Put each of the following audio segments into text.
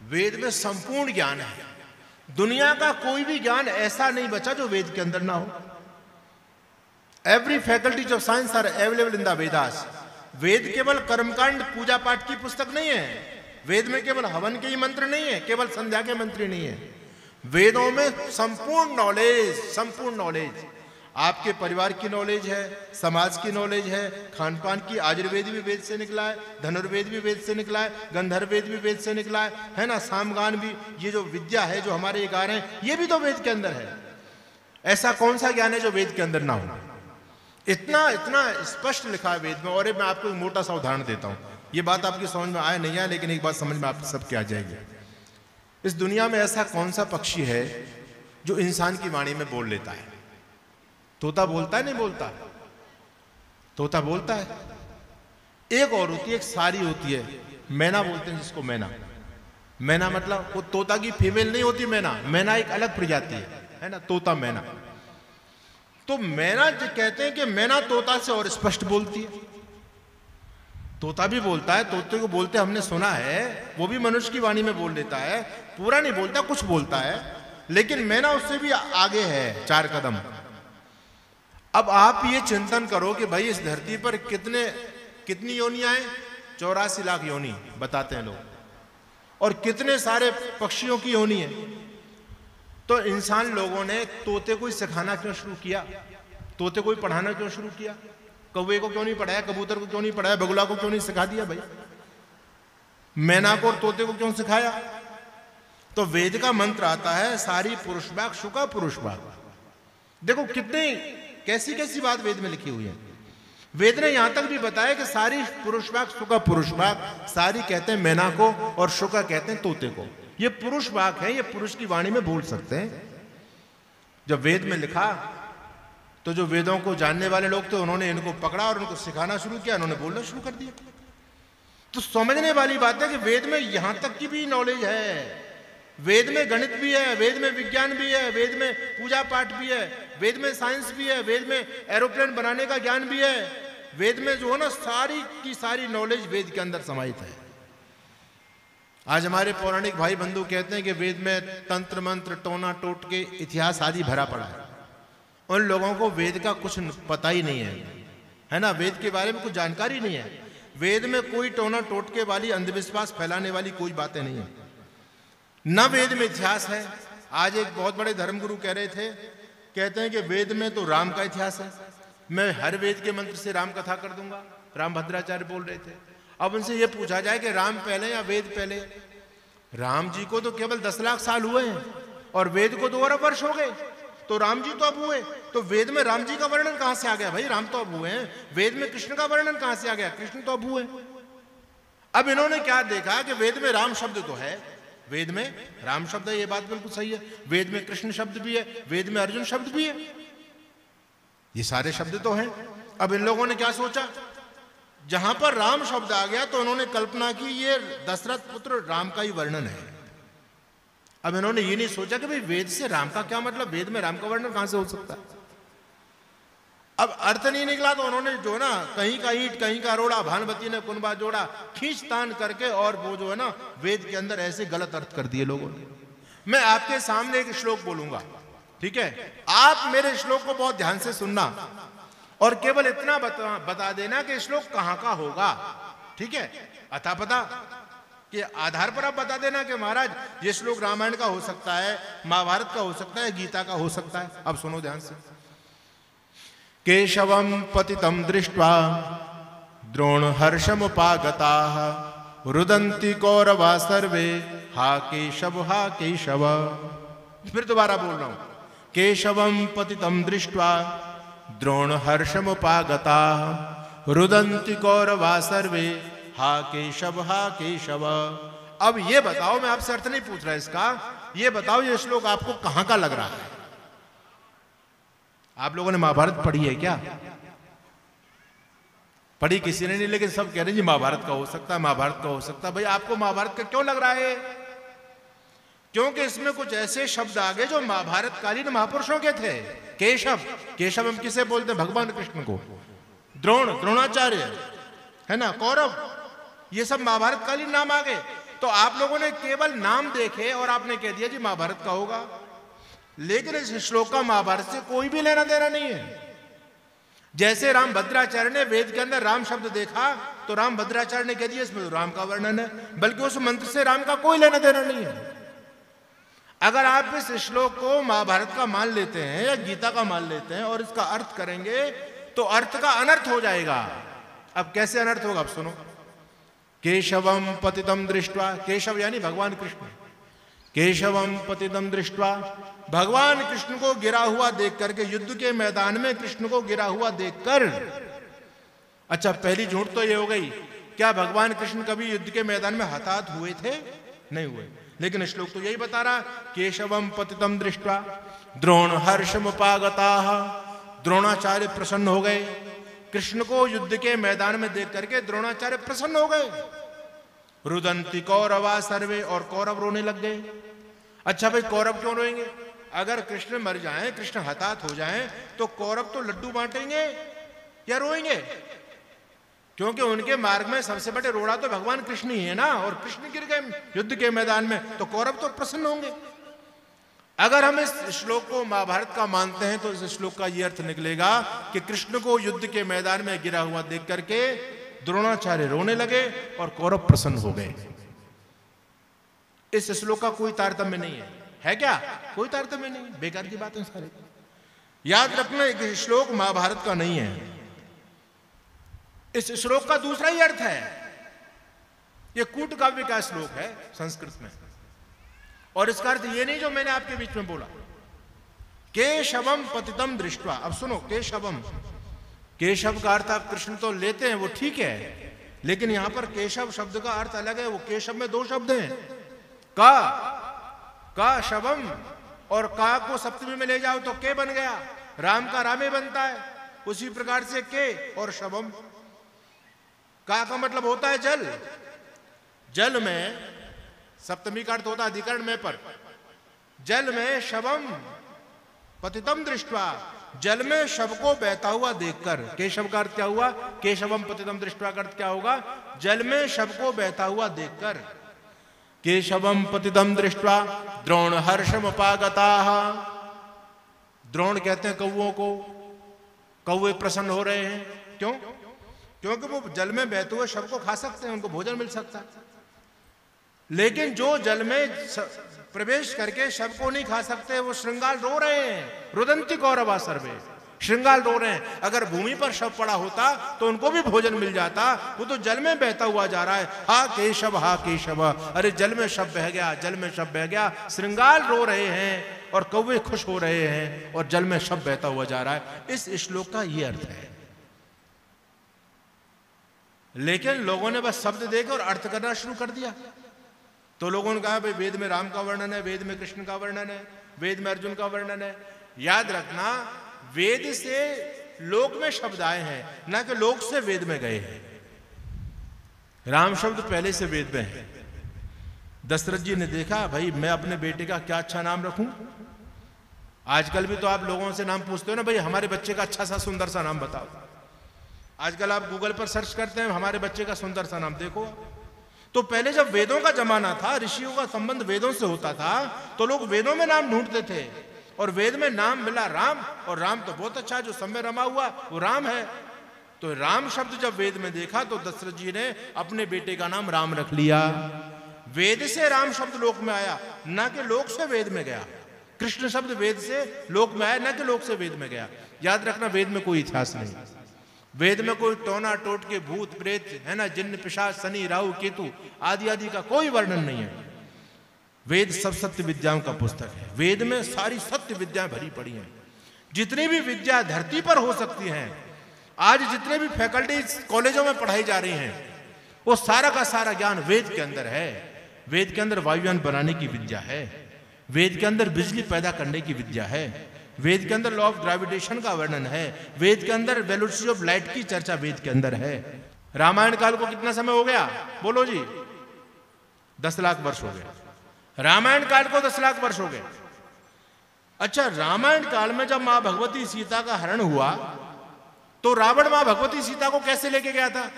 वेद में संपूर्ण ज्ञान है। दुनिया का कोई भी ज्ञान ऐसा नहीं बचा जो वेद के अंदर ना हो। Every faculties of science are available in the Vedas. वेद केवल कर्मकांड पूजा पाठ की पुस्तक नहीं है। वेद में केवल हवन के ही मंत्र नहीं है, केवल संध्या के मंत्र नहीं है। वेदों में संपूर्ण नॉलेज, आपके परिवार की नॉलेज है, समाज की नॉलेज है, खान पान की। आयुर्वेद भी वेद से निकला है, धनुर्वेद भी वेद से निकला है, गंधर्वेद भी वेद से निकला है ना, सामगान भी। ये जो विद्या है जो हमारे गा रहे हैं, ये भी तो वेद के अंदर है। ऐसा कौन सा ज्ञान है जो वेद के अंदर ना हो? इतना स्पष्ट लिखा है वेद में। और मैं आपको एक मोटा सा उदाहरण देता हूं, ये बात आपकी समझ में आए नहीं आए, लेकिन एक बात समझ में आप सबके आ जाएगी। इस दुनिया में ऐसा कौन सा पक्षी है जो इंसान की वाणी में बोल लेता है? तोता बोलता है, नहीं बोलता? तोता बोलता है। एक और होती है, एक सारी होती है, मैना बोलते हैं जिसको। मैना मतलब वो तोता की फीमेल नहीं होती मैना। मैना एक अलग प्रजाति है ना, तोता मैना। तो मैना कहते हैं कि मैना तोता से और स्पष्ट बोलती है। तोता भी बोलता है, तोते को बोलते हमने सुना है, वो भी मनुष्य की वाणी में बोल लेता है। पूरा नहीं बोलता, कुछ बोलता है, लेकिन मैना उससे भी आगे है 4 कदम। अब आप ये चिंतन करो कि भाई इस धरती पर कितनी योनियां हैं? 84 लाख योनि बताते हैं लोग, और कितने सारे पक्षियों की योनि है। तो इंसान लोगों ने तोते को सिखाना क्यों शुरू किया? तोते को पढ़ाना क्यों शुरू किया? कौवे को क्यों नहीं पढ़ाया? कबूतर को क्यों नहीं पढ़ाया? बगुला को क्यों नहीं सिखा दिया भाई? मैना को और तोते को क्यों सिखाया? तो वेद का मंत्र आता है, सारी पुरुषवाक शुका पुरुषवाक। देखो कितनी कैसी बात वेद में लिखी हुई है। वेद ने यहां तक भी बताया कि सारी पुरुषवाक शुका पुरुषवाक। सारी कहते हैं मैना को और शुका कहते हैं तोते को। ये पुरुषवाक है, ये पुरुष की वाणी में बोल सकते हैं। जब वेद में लिखा तो जो वेदों को जानने वाले लोग थे, उन्होंने इनको पकड़ा और उनको सिखाना शुरू किया, उन्होंने बोलना शुरू कर दिया। तो समझने वाली बात है कि वेद में यहां तक की भी नॉलेज है। वेद में गणित भी है, वेद में विज्ञान भी है, वेद में पूजा पाठ भी है, वेद में साइंस भी है, वेद में एरोप्लेन बनाने का ज्ञान भी है। वेद में जो है ना, सारी की सारी नॉलेज वेद के अंदर समाहित है। आज हमारे पौराणिक भाई बंधु कहते हैं कि वेद में तंत्र मंत्र टोना टोटके इतिहास आदि भरा पड़ा है। उन लोगों को वेद का कुछ पता ही नहीं है ना, वेद के बारे में कुछ जानकारी नहीं है। वेद में कोई टोना टोटके वाली, अंधविश्वास फैलाने वाली कोई बातें नहीं है। न वेद में इतिहास है। आज एक बहुत बड़े धर्मगुरु कह रहे थे, कहते हैं कि वेद में तो राम का इतिहास है, मैं हर वेद के मंत्र से राम कथा कर दूंगा। राम भद्राचार्य बोल रहे थे। अब उनसे यह पूछा जाए कि राम पहले या वेद पहले? राम जी को तो केवल 10 लाख साल हुए हैं और वेद को 2 अरब वर्ष हो गए। तो राम जी तो अब हुए, तो वेद में राम जी का वर्णन कहां से आ गया भाई? राम तो अब हुए हैं। वेद में कृष्ण का वर्णन कहां से आ गया? कृष्ण तो अब हुए। अब इन्होंने क्या देखा कि वेद में राम शब्द तो है, वेद में राम शब्द है, ये बात बिल्कुल सही है। वेद में कृष्ण शब्द भी है, वेद में अर्जुन शब्द भी है, ये सारे शब्द तो हैं। अब इन लोगों ने क्या सोचा, जहां पर राम शब्द आ गया तो उन्होंने कल्पना की ये दशरथ पुत्र राम का ही वर्णन है। अब इन्होंने ये नहीं सोचा कि भाई वेद से राम का क्या मतलब, वेद में राम का वर्णन कहां से हो सकता है। अब अर्थ नहीं निकला तो उन्होंने जो ना, कहीं का ईंट कहीं का रोड़ा, भानुमति ने कुनबा जोड़ा, खींच तान करके, और वो जो है ना वेद के अंदर ऐसे गलत अर्थ कर दिए लोगों ने। मैं आपके सामने एक श्लोक बोलूंगा, ठीक है? आप मेरे श्लोक को बहुत ध्यान से सुनना और केवल इतना बता देना कि श्लोक कहां का होगा, ठीक है? अथा पता के आधार पर आप बता देना कि महाराज ये श्लोक रामायण का हो सकता है, महाभारत का हो सकता है, गीता का हो सकता है। अब सुनो ध्यान से। केशवम पतितम दृष्ट्वा द्रोण हर्षमुपागताः रुदन्ति कौरवा सर्वे हा केशव हा केशव। फिर दोबारा बोल रहा हूं। केशवम पतितम दृष्ट्वा द्रोण हर्षमुपागताः रुदन्ति कौरवा सर्वे हा केशव हा केशव। अब ये बताओ, मैं आपसे अर्थ नहीं पूछ रहा इसका, ये बताओ ये श्लोक आपको कहां का लग रहा है? आप लोगों ने महाभारत पढ़ी है क्या? पढ़ी किसी ने नहीं, लेकिन सब कह रहे हैं जी महाभारत का हो सकता है, महाभारत का हो सकता है। भाई आपको महाभारत का क्यों लग रहा है? क्योंकि इसमें कुछ ऐसे शब्द आ गए जो महाभारत कालीन महापुरुषों के थे। केशव, केशव हम किसे बोलते हैं? भगवान कृष्ण को। द्रोण, द्रोणाचार्य है ना, कौरव, ये सब महाभारत कालीन नाम आ गए। तो आप लोगों ने केवल नाम देखे और आपने कह दिया जी महाभारत का होगा, लेकिन इस श्लोक का महाभारत से कोई भी लेना देना नहीं है। जैसे राम भद्राचार्य ने वेद के अंदर राम शब्द देखा तो राम भद्राचार्य ने कह दिया इसमें तो राम का वर्णन है, बल्कि उस मंत्र से राम का कोई लेना देना नहीं है। अगर आप इस श्लोक को महाभारत का मान लेते हैं या गीता का मान लेते हैं और इसका अर्थ करेंगे तो अर्थ का अनर्थ हो जाएगा। अब कैसे अनर्थ होगा, अब सुनो। केशवम पतितम दृष्ट्वा, केशव यानी भगवान कृष्ण, केशवम पतितम दृष्ट्वा, भगवान कृष्ण को गिरा हुआ देख करके, युद्ध के मैदान में कृष्ण को गिरा हुआ देखकर। अच्छा, पहली झूठ तो ये हो गई, क्या भगवान कृष्ण कभी युद्ध के मैदान में हताहत हुए थे? नहीं हुए। लेकिन श्लोक तो यही बता रहा, केशवम पतितम दृष्ट्वा द्रोण हर्षमुपागताः, द्रोणाचार्य प्रसन्न हो गए। कृष्ण को युद्ध के मैदान में देख करके द्रोणाचार्य प्रसन्न हो गए। रुदंती कौरवा सर्वे, और कौरव रोने लग गए। अच्छा भाई, कौरव क्यों रोएंगे? अगर कृष्ण मर जाएं, कृष्ण हताहत हो जाएं, तो कौरव तो लड्डू बांटेंगे या रोएंगे? क्योंकि उनके मार्ग में सबसे बड़े रोड़ा तो भगवान कृष्ण ही है ना, और कृष्ण गिर गए युद्ध के मैदान में तो कौरव तो प्रसन्न होंगे। अगर हम इस श्लोक को महाभारत का मानते हैं तो इस श्लोक का यह अर्थ निकलेगा कि कृष्ण को युद्ध के मैदान में गिरा हुआ देख करके द्रोणाचार्य रोने लगे और कौरव प्रसन्न हो गए। इस श्लोक का कोई तारतम्य नहीं है क्या? कोई तारतम्य नहीं, बेकार की बात है सारी। याद रखना, एक श्लोक महाभारत का नहीं है। इस श्लोक का दूसरा ही अर्थ है, यह कूट काव्य का श्लोक है संस्कृत में, और इसका अर्थ यह नहीं जो मैंने आपके बीच में बोला, केशवम पतितम दृष्ट्वा। अब सुनो, केशवम, केशव का अर्थ आप कृष्ण तो लेते हैं, वो ठीक है, लेकिन यहां पर केशव शब्द का अर्थ अलग है। वो केशव में दो शब्द हैं, का शवम, और का को सप्तमी में ले जाओ तो के बन गया, राम का रामे बनता है। उसी प्रकार से के और शवम, का मतलब होता है जल, जल में सप्तमी का अर्थ होता है अधिकरण में, पर जल में शवम पतितम दृष्ट्वा, जल में शव को बहता हुआ देखकर। केशव का अर्थ क्या हुआ? केशवम पतितम दृष्ट्वा का अर्थ क्या होगा? जल में शव को बहता हुआ देखकर। केशवम पतितम दृष्ट्वा द्रोण हर्षमुपागताः, द्रोण कहते हैं कौओं को, कौवे प्रसन्न हो रहे हैं। क्यों? क्योंकि वो जल में बहते हुए शव को खा सकते हैं, उनको भोजन मिल सकता है। लेकिन जो जल में प्रवेश करके शव को नहीं खा सकते, वो श्रृंगाल रो रहे हैं। रुदंती कौरवा सर्वे, श्रृंगाल रो रहे हैं। अगर भूमि पर शव पड़ा होता तो उनको भी भोजन मिल जाता, वो तो जल में बहता हुआ जा रहा है। हा केशव, हा केशव, अरे जल में शव बह गया, जल में शव बह गया। श्रृंगाल रो रहे हैं और कौवे खुश हो रहे हैं और जल में शव बहता हुआ जा रहा है। इस श्लोक का यह अर्थ है। लेकिन लोगों ने बस शब्द देकर और अर्थ करना शुरू कर दिया। तो लोगों ने कहा भाई वेद में राम का वर्णन है, वेद में कृष्ण का वर्णन है, वेद में अर्जुन का वर्णन है। याद रखना, वेद से लोक में शब्द आए हैं, ना कि लोक से वेद में गए हैं। राम शब्द पहले से वेद में है। दशरथ जी ने देखा भाई मैं अपने बेटे का क्या अच्छा नाम रखूं। आजकल भी तो आप लोगों से नाम पूछते हो ना, भाई हमारे बच्चे का अच्छा सा सुंदर सा नाम बताओ। आजकल आप गूगल पर सर्च करते हैं हमारे बच्चे का सुंदर सा नाम, देखो। तो पहले जब वेदों का जमाना था, ऋषियों का संबंध वेदों से होता था, तो लोग वेदों में नाम ढूंढते थे और वेद में नाम मिला राम, और राम तो बहुत अच्छा, जो सब में रमा हुआ वो राम है। तो राम शब्द जब वेद में देखा तो दशरथ जी ने अपने बेटे का नाम राम रख लिया। वेद से राम शब्द लोक में आया, ना कि लोक से वेद में गया। कृष्ण शब्द वेद से लोक में आया, ना कि लोक से वेद में गया। याद रखना, वेद में कोई इतिहास नहीं, वेद में कोई टोना टोट के भूत प्रेत है ना, जिन्न पिशाच शनि राहु केतु आदि आदि का कोई वर्णन नहीं है। वेद सब सत्य विद्याओं का पुस्तक है। वेद में सारी सत्य विद्याएं भरी पड़ी हैं। जितनी भी विद्या धरती पर हो सकती हैं, आज जितने भी फैकल्टीज कॉलेजों में पढ़ाई जा रही हैं, वो सारा का सारा ज्ञान वेद के अंदर है। वेद के अंदर वायुयान बनाने की विद्या है, वेद के अंदर बिजली पैदा करने की विद्या है, वेद के अंदर लॉ ऑफ ग्रेविटेशन का वर्णन है, वेद के अंदर वेलोसिटी ऑफ लाइट की चर्चा वेद के अंदर है। रामायण काल को कितना समय हो गया बोलो जी? 10 लाख वर्ष हो गए। रामायण काल को 10 लाख वर्ष हो गए। अच्छा, रामायण काल में जब मां भगवती सीता का हरण हुआ तो रावण मां भगवती सीता को कैसे लेके गया था?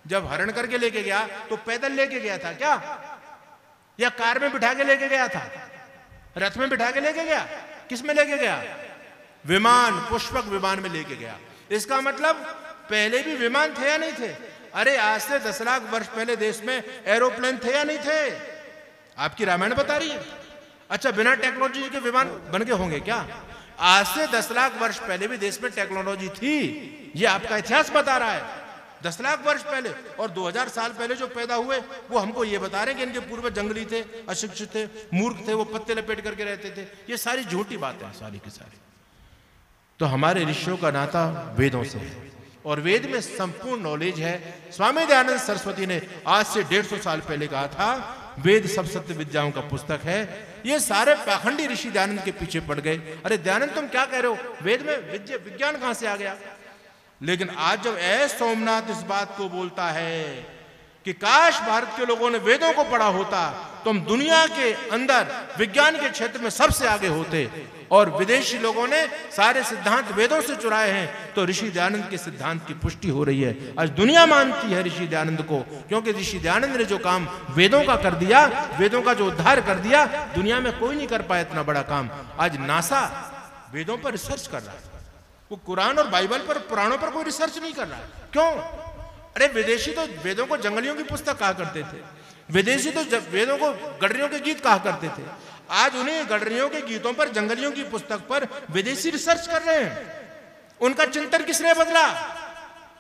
जब हरण करके लेके गया तो पैदल लेके गया था क्या? या कार में बिठा के लेके गया था? रथ में बिठा के लेके गया? किस में लेके गया? विमान, पुष्पक विमान में लेके गया। इसका मतलब पहले भी विमान थे या नहीं थे? अरे आज से 10 लाख वर्ष पहले देश में एरोप्लेन थे या नहीं थे? आपकी रामायण बता रही है। अच्छा, बिना टेक्नोलॉजी के विमान बन के होंगे क्या? आज से 10 लाख वर्ष पहले भी देश में टेक्नोलॉजी थी, ये आपका इतिहास बता रहा है। 10 लाख वर्ष पहले और 2000 साल पहले जो पैदा हुए वो हमको ये बता रहे हैं कि इनके पूर्वज जंगली थे, अशिक्षित थे, मूर्ख थे, वो पत्ते लपेट करके रहते थे। ये सारी झूठी बातें हैं, सारी की सारी। तो हमारे ऋषियों का नाता वेदों से है और वेद में संपूर्ण नॉलेज है। स्वामी दयानंद सरस्वती ने आज से 150 साल पहले कहा था, वेद सब सत्य विद्याओं का पुस्तक है। ये सारे पाखंडी ऋषि दयानंद के पीछे पड़ गए। अरे दयानंद तुम क्या कह रहे हो, वेद में विज्ञान कहां से आ गया? लेकिन आज जब एस सोमनाथ इस बात को बोलता है कि काश भारत के लोगों ने वेदों को पढ़ा होता तो हम दुनिया के अंदर विज्ञान के क्षेत्र में सबसे आगे होते, और विदेशी लोगों ने सारे सिद्धांत वेदों से चुराए हैं, तो ऋषि दयानंद के सिद्धांत की पुष्टि हो रही है। आज दुनिया मानती है ऋषि दयानंद को, क्योंकि ऋषि दयानंद ने जो काम वेदों का कर दिया, वेदों का जो उद्धार कर दिया, दुनिया में कोई नहीं कर पाया इतना बड़ा काम। आज नासा वेदों पर रिसर्च कर रहा है, वो कुरान और बाइबल पर, पुराणों पर कोई रिसर्च नहीं कर रहा है। क्यों? अरे विदेशी तो वेदों को जंगलियों की पुस्तक कहा करते थे, विदेशी तो वेदों को गडरियों के गीत कहा करते थे। आज उन्हें गडरियों के गीतों पर, जंगलियों की पुस्तक पर विदेशी रिसर्च कर रहे हैं। उनका चिंतन किसने बदला?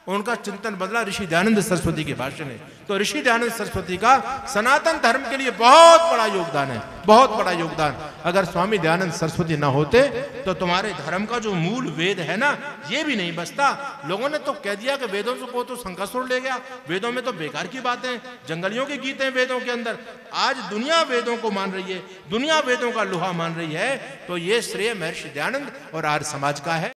उनका चिंतन बदला ऋषि दयानंद सरस्वती के भाषण है। तो ऋषि दयानंद सरस्वती का सनातन धर्म के लिए बहुत बड़ा योगदान है, बहुत बड़ा योगदान। अगर स्वामी दयानंद सरस्वती ना होते तो तुम्हारे धर्म का जो मूल वेद है ना, ये भी नहीं बचता। लोगों ने तो कह दिया कि वेदों को तो शंकासुर ले गया, वेदों में तो बेकार की बातें, जंगलियों के गीत हैं वेदों के अंदर। आज दुनिया वेदों को मान रही है, दुनिया वेदों का लोहा मान रही है, तो ये श्रेय महर्षि दयानंद और आर्य समाज का है।